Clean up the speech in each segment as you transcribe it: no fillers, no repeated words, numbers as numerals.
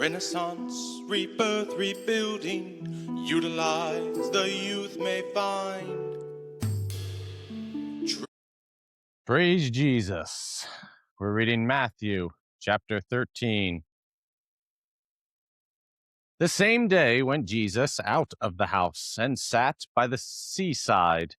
Renaissance, rebirth, rebuilding, utilize the youth may find. Praise Jesus. We're reading Matthew chapter 13. The same day went Jesus out of the house and sat by the seaside,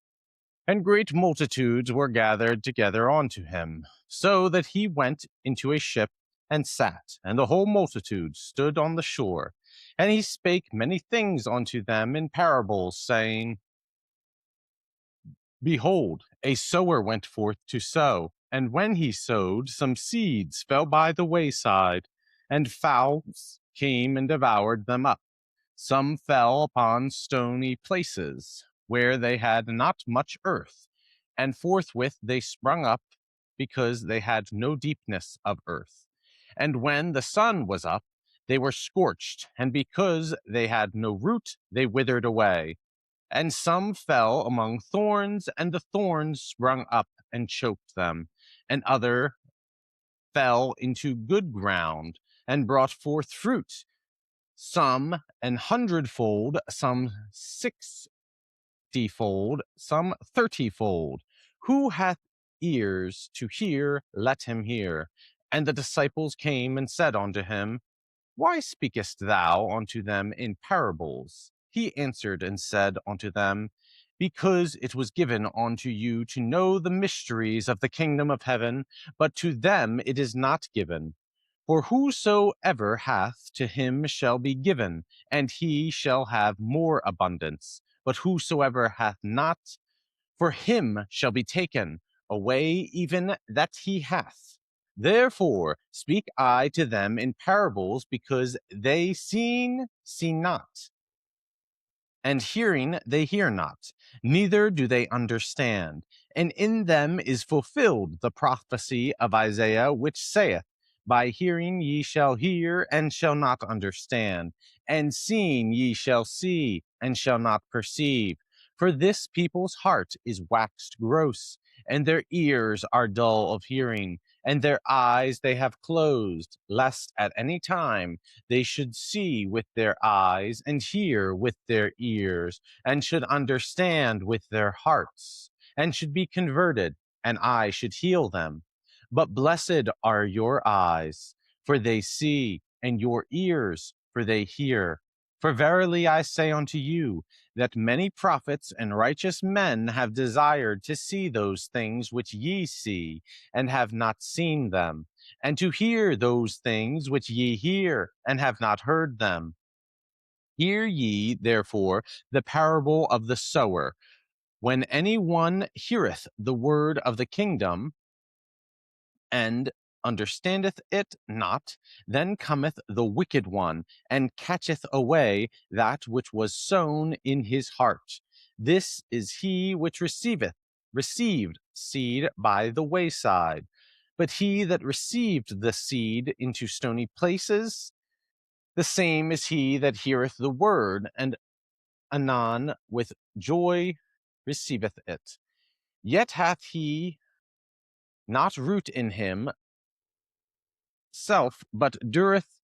and great multitudes were gathered together unto him, so that he went into a ship and sat, and the whole multitude stood on the shore. And he spake many things unto them in parables, saying, Behold, a sower went forth to sow, and when he sowed, some seeds fell by the wayside, and fowls came and devoured them up. Some fell upon stony places, where they had not much earth, and forthwith they sprung up, because they had no deepness of earth. And when the sun was up, they were scorched, and because they had no root, they withered away. And some fell among thorns, and the thorns sprung up and choked them. And other fell into good ground, and brought forth fruit, some 100-fold, some 60-fold, some 30-fold. Who hath ears to hear, let him hear. And the disciples came and said unto him, Why speakest thou unto them in parables? He answered and said unto them, Because it was given unto you to know the mysteries of the kingdom of heaven, but to them it is not given. For whosoever hath, to him shall be given, and he shall have more abundance. But whosoever hath not, for him shall be taken away even that he hath. Therefore speak I to them in parables, because they see not, and hearing they hear not, neither do they understand. And in them is fulfilled the prophecy of Isaiah, which saith, By hearing ye shall hear, and shall not understand, and seeing ye shall see, and shall not perceive. For this people's heart is waxed gross, and their ears are dull of hearing, and their eyes they have closed, lest at any time they should see with their eyes, and hear with their ears, and should understand with their hearts, and should be converted, and I should heal them. But blessed are your eyes, for they see, and your ears, for they hear. For verily I say unto you, that many prophets and righteous men have desired to see those things which ye see, and have not seen them, and to hear those things which ye hear, and have not heard them. Hear ye, therefore, the parable of the sower. When any one heareth the word of the kingdom, and understandeth it not, then cometh the wicked one, and catcheth away that which was sown in his heart. This is he which received seed by the wayside. But he that received the seed into stony places, the same is he that heareth the word, and anon with joy receiveth it. Yet hath he not root in himself, but dureth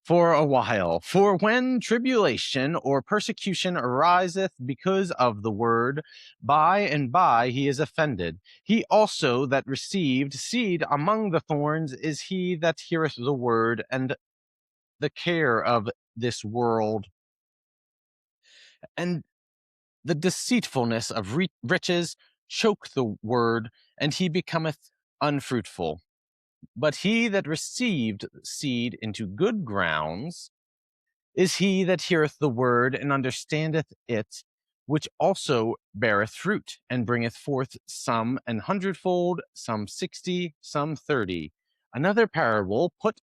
for a while. For when tribulation or persecution ariseth because of the word, by and by he is offended. He also that received seed among the thorns is he that heareth the word, and the care of this world, and the deceitfulness of riches choke the word, and he becometh unfruitful. But he that received seed into good grounds is he that heareth the word, and understandeth it, which also beareth fruit, and bringeth forth some 100-fold, some 60, some 30. Another parable put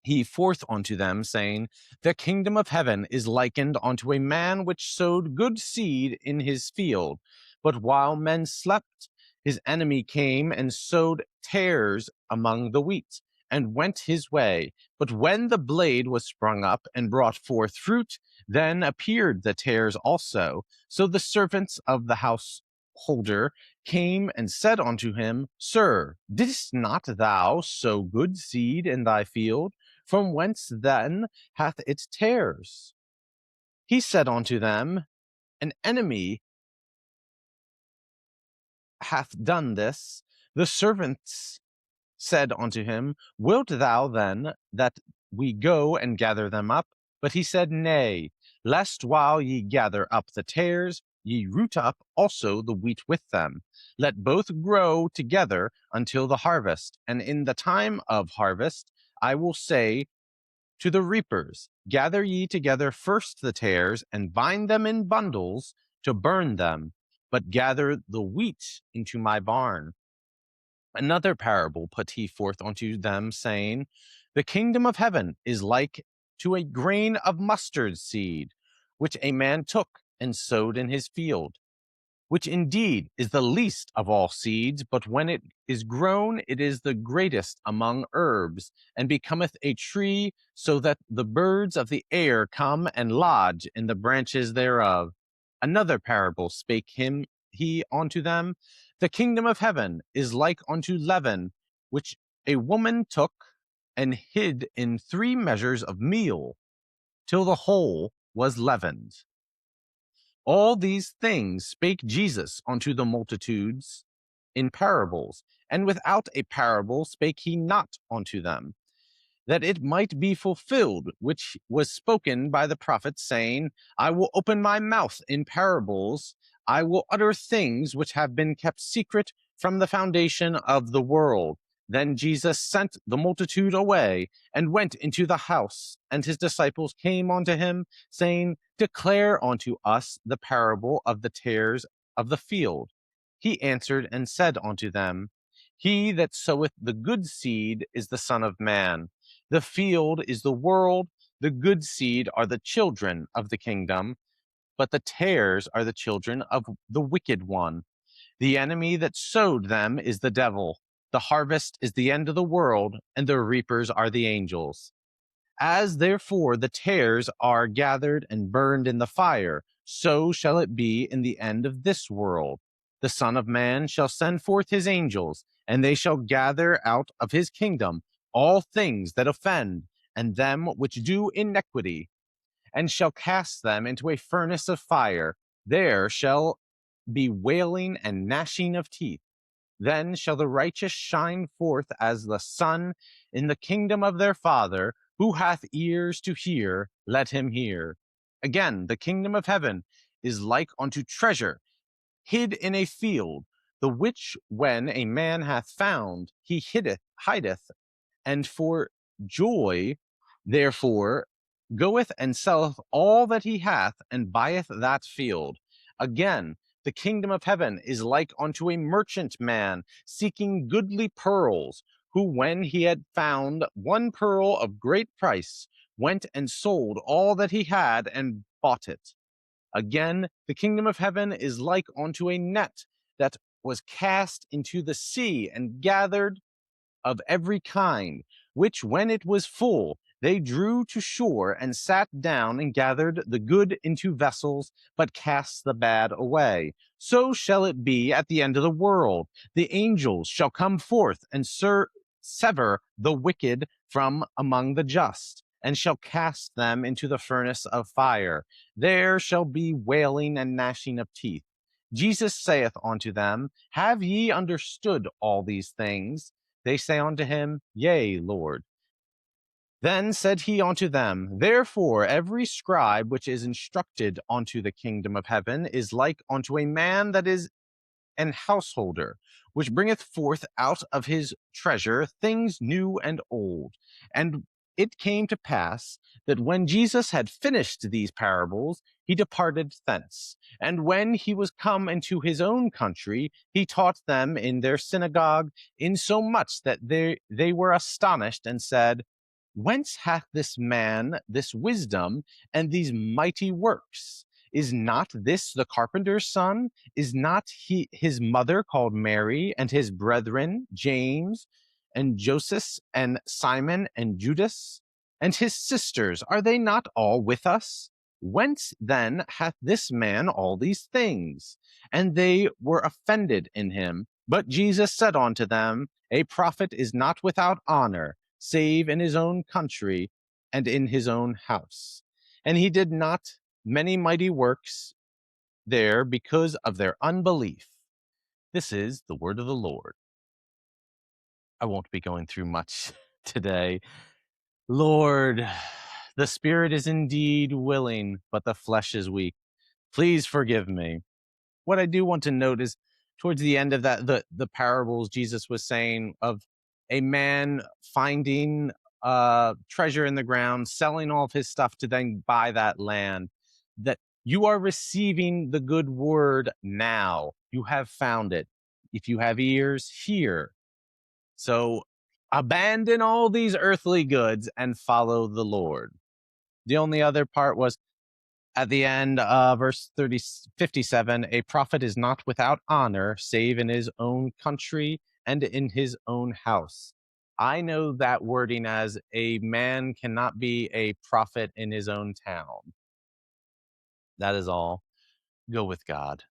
he forth unto them, saying, The kingdom of heaven is likened unto a man which sowed good seed in his field. But while men slept, his enemy came and sowed tares among the wheat, and went his way. But when the blade was sprung up and brought forth fruit, then appeared the tares also. So the servants of the householder came and said unto him, Sir, didst not thou sow good seed in thy field? From whence then hath it tares? He said unto them, An enemy hath done this. The servants said unto him, Wilt thou then that we go and gather them up? But he said, Nay, lest while ye gather up the tares, ye root up also the wheat with them. Let both grow together until the harvest. And in the time of harvest, I will say to the reapers, Gather ye together first the tares, and bind them in bundles to burn them, but gather the wheat into my barn. Another parable put he forth unto them, saying, The kingdom of heaven is like to a grain of mustard seed, which a man took and sowed in his field, which indeed is the least of all seeds, but when it is grown, it is the greatest among herbs, and becometh a tree, so that the birds of the air come and lodge in the branches thereof. Another parable spake he unto them, The kingdom of heaven is like unto leaven, which a woman took and hid in 3 measures of meal, till the whole was leavened. All these things spake Jesus unto the multitudes in parables, and without a parable spake he not unto them, that it might be fulfilled which was spoken by the prophet, saying, I will open my mouth in parables, I will utter things which have been kept secret from the foundation of the world. Then Jesus sent the multitude away, and went into the house, and his disciples came unto him, saying, Declare unto us the parable of the tares of the field. He answered and said unto them, He that soweth the good seed is the Son of Man. The field is the world, the good seed are the children of the kingdom, but the tares are the children of the wicked one. The enemy that sowed them is the devil. The harvest is the end of the world, and the reapers are the angels. As therefore the tares are gathered and burned in the fire, so shall it be in the end of this world. The Son of Man shall send forth his angels, and they shall gather out of his kingdom all things that offend, and them which do iniquity, and shall cast them into a furnace of fire. There shall be wailing and gnashing of teeth. Then shall the righteous shine forth as the sun in the kingdom of their Father. Who hath ears to hear, let him hear. Again, the kingdom of heaven is like unto treasure hid in a field, the which when a man hath found, he hideth, and for joy therefore goeth and selleth all that he hath, and buyeth that field. Again, the kingdom of heaven is like unto a merchant man seeking goodly pearls, who when he had found one pearl of great price, went and sold all that he had and bought it. Again, the kingdom of heaven is like unto a net that was cast into the sea and gathered of every kind, which when it was full, they drew to shore and sat down and gathered the good into vessels, but cast the bad away. So shall it be at the end of the world. The angels shall come forth and sever the wicked from among the just, and shall cast them into the furnace of fire. There shall be wailing and gnashing of teeth. Jesus saith unto them, Have ye understood all these things? They say unto him, Yea, Lord. Then said he unto them, Therefore every scribe which is instructed unto the kingdom of heaven is like unto a man that is an householder, which bringeth forth out of his treasure things new and old. And it came to pass that when Jesus had finished these parables, he departed thence. And when he was come into his own country, he taught them in their synagogue, insomuch that they were astonished, and said, Whence hath this man this wisdom and these mighty works? Is not this the carpenter's son? Is not his mother called Mary, and his brethren James and Joseph and Simon and Judas? And his sisters, are they not all with us? Whence then hath this man all these things? And they were offended in him. But Jesus said unto them, A prophet is not without honor, save in his own country and in his own house. And he did not many mighty works there because of their unbelief. This is the word of the Lord. I won't be going through much today. Lord, the spirit is indeed willing, but the flesh is weak. Please forgive me. What I do want to note is towards the end of that, the parables Jesus was saying of a man finding treasure in the ground, selling all of his stuff to then buy that land, that you are receiving the good word now. You have found it. If you have ears, hear. So abandon all these earthly goods and follow the Lord. The only other part was at the end, verse 57, a prophet is not without honor, save in his own country and in his own house. I know that wording as a man cannot be a prophet in his own town. That is all. Go with God.